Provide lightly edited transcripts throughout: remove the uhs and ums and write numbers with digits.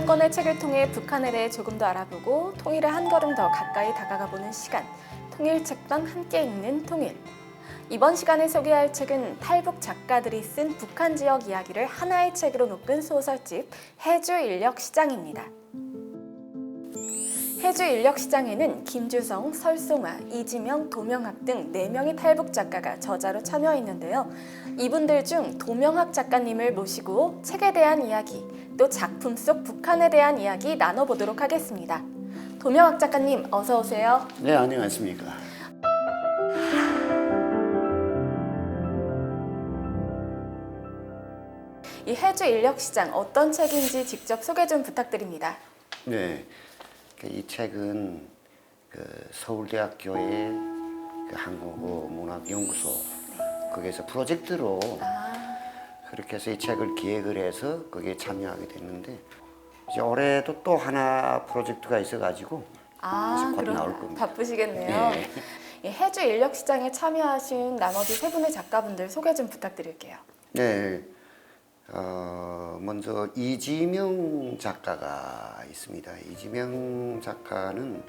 한 권의 책을 통해 북한에 대해 조금 더 알아보고 통일에 한 걸음 더 가까이 다가가보는 시간, 통일책방 함께 읽는 통일. 이번 시간에 소개할 책은 탈북 작가들이 쓴 북한 지역 이야기를 하나의 책으로 묶은 소설집 해주인력시장입니다. 해주인력시장에는 김주성, 설송아, 이지명, 도명학 등 4명의 탈북 작가가 저자로 참여했는데요. 이분들 중 도명학 작가님을 모시고 책에 대한 이야기, 또 작품 속 북한에 대한 이야기 나눠보도록 하겠습니다. 도명학 작가님, 어서 오세요. 네, 안녕하십니까. 이 해주인력시장 어떤 책인지 직접 소개 좀 부탁드립니다. 네, 이 책은 서울대학교의 한국어 문학연구소 거기에서 프로젝트로 그렇게 해서 이 책을 기획을 해서 거기에 참여하게 됐는데 이제 올해도 또 하나 프로젝트가 있어가지고 곧 나올 겁니다. 바쁘시겠네요. 네. 이 해주인력시장에 참여하신 나머지 3분의 작가분들 소개 좀 부탁드릴게요. 네, 먼저 이지명 작가가 있습니다. 이지명 작가는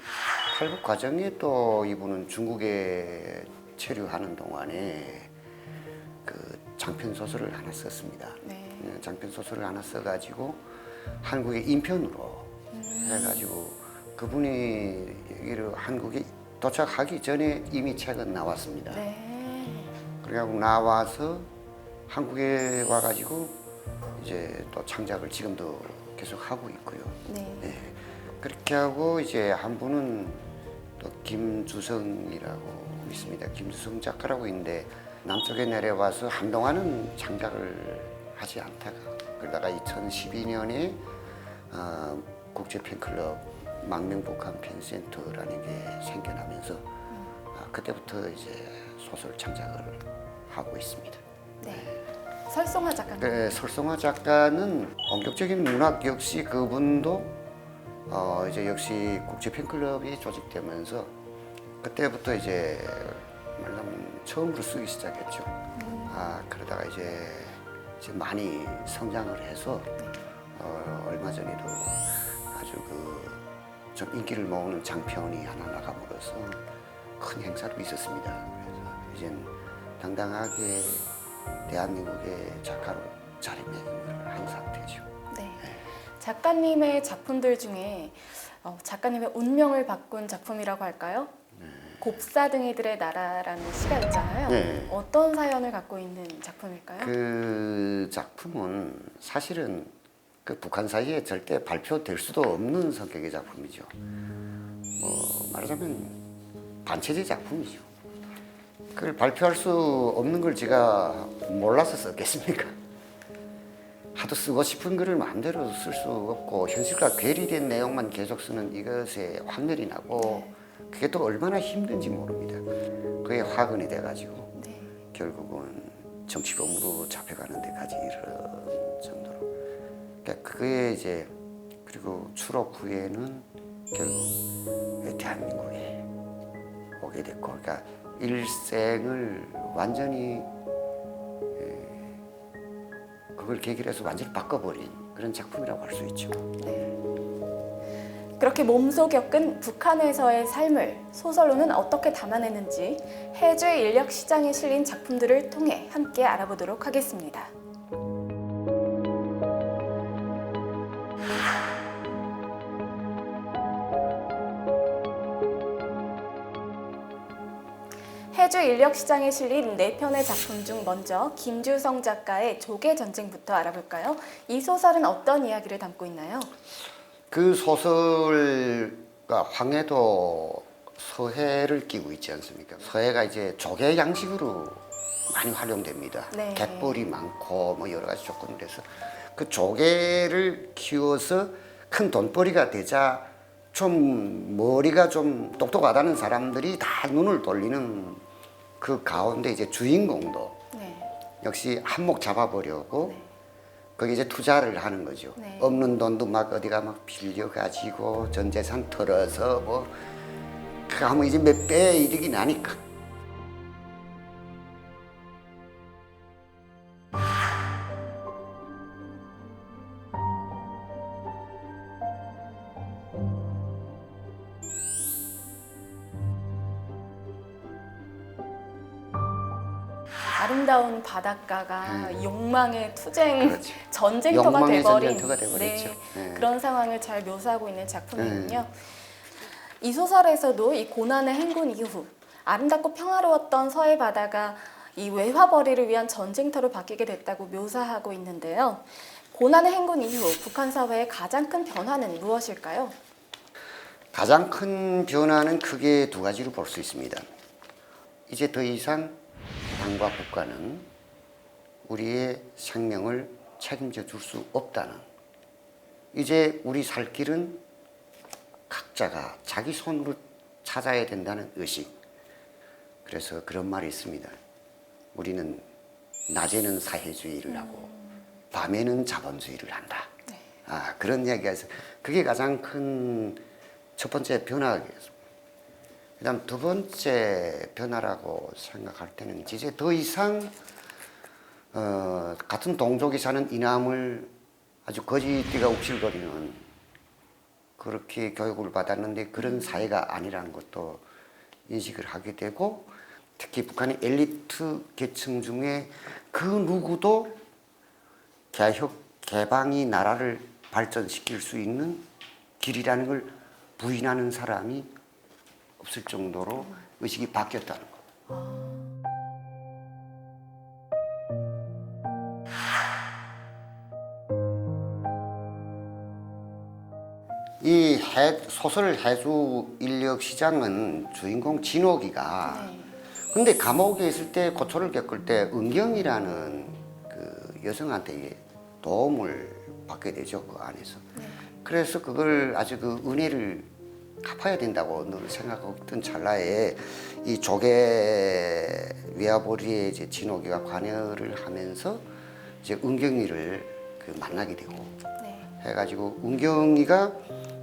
탈북 과정에 또 이분은 중국에 체류하는 동안에 장편 소설을 하나 썼습니다. 네. 장편 소설을 하나 써가지고 한국에 인편으로 해가지고 그분이 여기를 한국에 도착하기 전에 이미 책은 나왔습니다. 네. 그래갖고 나와서 한국에 와가지고 이제 또 창작을 지금도 계속 하고 있고요. 네. 네. 그렇게 하고 이제 한 분은 또 김주성이라고 있습니다. 김주성 작가라고 있는데 남쪽에 내려와서 한동안은 창작을 하지 않다가 그러다가 2012년에 국제 팬클럽 망명북한 팬센터라는 게 생겨나면서 그때부터 이제 소설 창작을 하고 있습니다. 네. 설송아 작가님. 네, 설송아 작가는 본격적인 문학 역시 그분도 이제 역시 국제 팬클럽이 조직되면서 그때부터 이제 말하자면 처음으로 쓰기 시작했죠. 그러다가 이제 많이 성장을 해서 얼마 전에도 아주 좀 인기를 모으는 장편이 하나 나감으로써 큰 행사도 있었습니다. 그래서 이젠 당당하게 대한민국의 작가로 자리매김을 한 상태죠. 네. 작가님의 작품들 중에 작가님의 운명을 바꾼 작품이라고 할까요? 곱사등이들의 나라라는 시가 있잖아요. 네. 어떤 사연을 갖고 있는 작품일까요? 그 작품은 사실은 북한사에 절대 발표될 수도 없는 성격의 작품이죠. 말하자면 반체제 작품이죠. 그걸 발표할 수 없는 걸 제가 몰라서 썼겠습니까? 하도 쓰고 싶은 글을 마음대로 쓸 수 없고 현실과 괴리된 내용만 계속 쓰는 이것에 환멸이 나고 그게 또 얼마나 힘든지 모릅니다. 그게 화근이 돼가지고 결국은 정치범으로 잡혀가는 데까지 이르는 정도로. 그러니까 그게 이제 그리고 추록 후에는 결국 대한민국에 오게 됐고, 그러니까 일생을 완전히 그걸 계기로 해서 완전히 바꿔버린 그런 작품이라고 할 수 있죠. 네. 그렇게 몸소 겪은 북한에서의 삶을 소설로는 어떻게 담아내는지 해주인력시장에 실린 작품들을 통해 함께 알아보도록 하겠습니다. 해주인력시장에 실린 4편의 작품 중 먼저 김주성 작가의 조개전쟁부터 알아볼까요? 이 소설은 어떤 이야기를 담고 있나요? 그 소설가 황해도 서해를 끼고 있지 않습니까? 서해가 이제 조개 양식으로 많이 활용됩니다. 네. 갯벌이 많고 뭐 여러 가지 조건이 돼서 그 조개를 키워서 큰 돈벌이가 되자 좀 머리가 좀 똑똑하다는 사람들이 다 눈을 돌리는 그 가운데 이제 주인공도 역시 한몫 잡아보려고 거기 이제 투자를 하는 거죠. 없는 돈도 막 어디가 막 빌려가지고 전 재산 털어서 뭐 그 하면 이제 몇 배 이득이 나니까. 아름다운 바닷가가 욕망의 투쟁, 그렇죠. 전쟁터가 욕망의 돼버린 전쟁터가 돼버렸죠. 네. 그런 상황을 잘 묘사하고 있는 작품이군요. 이 소설에서도 이 고난의 행군 이후 아름답고 평화로웠던 서해 바다가 이 외화벌이를 위한 전쟁터로 바뀌게 됐다고 묘사하고 있는데요. 고난의 행군 이후 북한 사회의 가장 큰 변화는 무엇일까요? 가장 큰 변화는 크게 두 가지로 볼 수 있습니다. 이제 더 이상 당과 국가는 우리의 생명을 책임져 줄 수 없다는, 이제 우리 살 길은 각자가 자기 손으로 찾아야 된다는 의식. 그래서 그런 말이 있습니다. 우리는 낮에는 사회주의를 하고 밤에는 자본주의를 한다. 네. 그런 이야기가 있어요. 그게 가장 큰 첫 번째 변화겠습니다. 그다음 두 번째 변화라고 생각할 때는 이제 더 이상 같은 동족이 사는 이남을 아주 거지띠가 욱실거리는 그렇게 교육을 받았는데 그런 사회가 아니라는 것도 인식을 하게 되고, 특히 북한의 엘리트 계층 중에 그 누구도 개혁, 개방이 나라를 발전시킬 수 있는 길이라는 걸 부인하는 사람이 없을 정도로 의식이 바뀌었다는 거. 이 소설 해주 인력 시장은 주인공 진옥이가 근데 감옥에 있을 때 고초를 겪을 때 은경이라는 그 여성한테 도움을 받게 되죠, 그 안에서. 그래서 그걸 아주 그 은혜를 갚아야 된다고 늘 생각했던 찰나에 이 조개 외화벌이에 이제 진옥이가 관여를 하면서 이제 은경이를 그 만나게 되고 해가지고 은경이가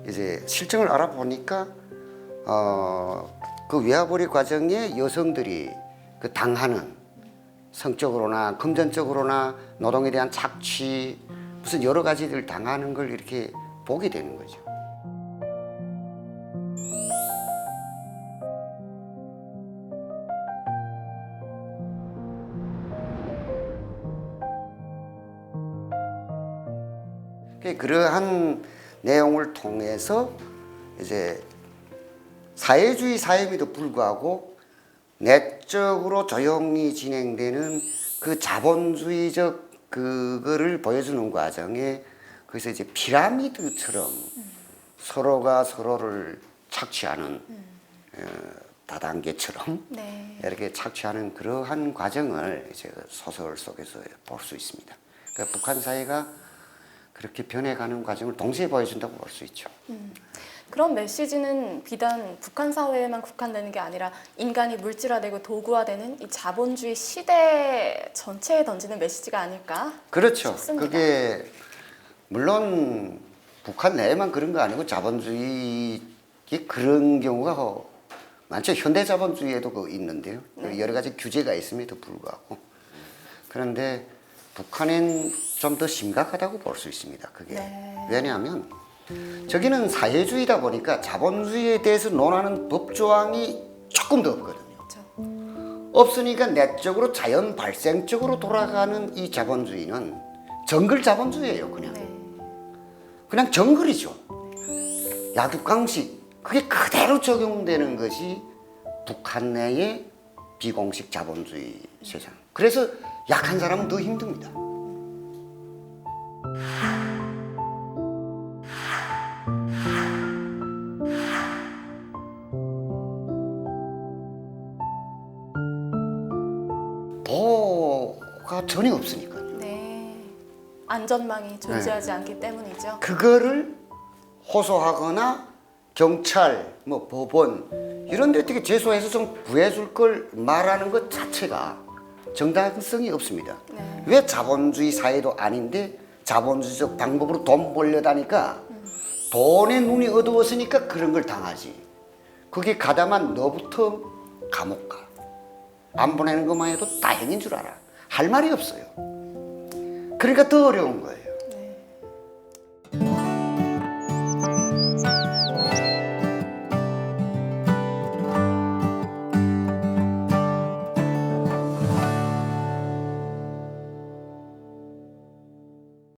이제 실정을 알아보니까 그 외화벌이 과정에 여성들이 그 당하는 성적으로나 금전적으로나 노동에 대한 착취 무슨 여러 가지들 당하는 걸 이렇게 보게 되는 거죠. 그러한 내용을 통해서 이제 사회주의 사회임에도 불구하고 내적으로 조용히 진행되는 그 자본주의적 그거를 보여주는 과정에, 그래서 이제 피라미드처럼 서로가 서로를 착취하는 다단계처럼 이렇게 착취하는 그러한 과정을 이제 소설 속에서 볼 수 있습니다. 그러니까 북한 사회가 그렇게 변해가는 과정을 동시에 보여준다고 볼 수 있죠. 그런 메시지는 비단 북한 사회에만 국한되는 게 아니라 인간이 물질화되고 도구화되는 이 자본주의 시대 전체에 던지는 메시지가 아닐까 그렇죠. 싶습니다. 그게 물론 북한 내에만 그런 거 아니고 자본주의 그런 경우가 많죠. 현대 자본주의에도 그 있는데요. 여러 가지 규제가 있음에도 불구하고. 그런데 북한엔 좀 더 심각하다고 볼 수 있습니다. 그게 왜냐하면 저기는 사회주의다 보니까 자본주의에 대해서 논하는 법조항이 조금 더 없거든요. 그렇죠. 없으니까 내적으로 자연 발생적으로 돌아가는 이 자본주의는 정글 자본주의예요. 그냥 정글이죠. 야득강식 그게 그대로 적용되는 것이 북한 내의 비공식 자본주의 세상. 그래서 약한 사람은 더 힘듭니다. 보호가 전혀 없으니까요. 안전망이 존재하지 않기 때문이죠. 그거를 호소하거나 경찰, 뭐 법원 이런 데 어떻게 제소해서 좀 구해줄 걸 말하는 것 자체가 정당성이 없습니다. 왜 자본주의 사회도 아닌데 자본주의적 방법으로 돈 벌려다니까 돈에 눈이 어두웠으니까 그런 걸 당하지. 그게 가담한 너부터 감옥 가. 안 보내는 것만 해도 다행인 줄 알아. 할 말이 없어요. 그러니까 더 어려운 거예요.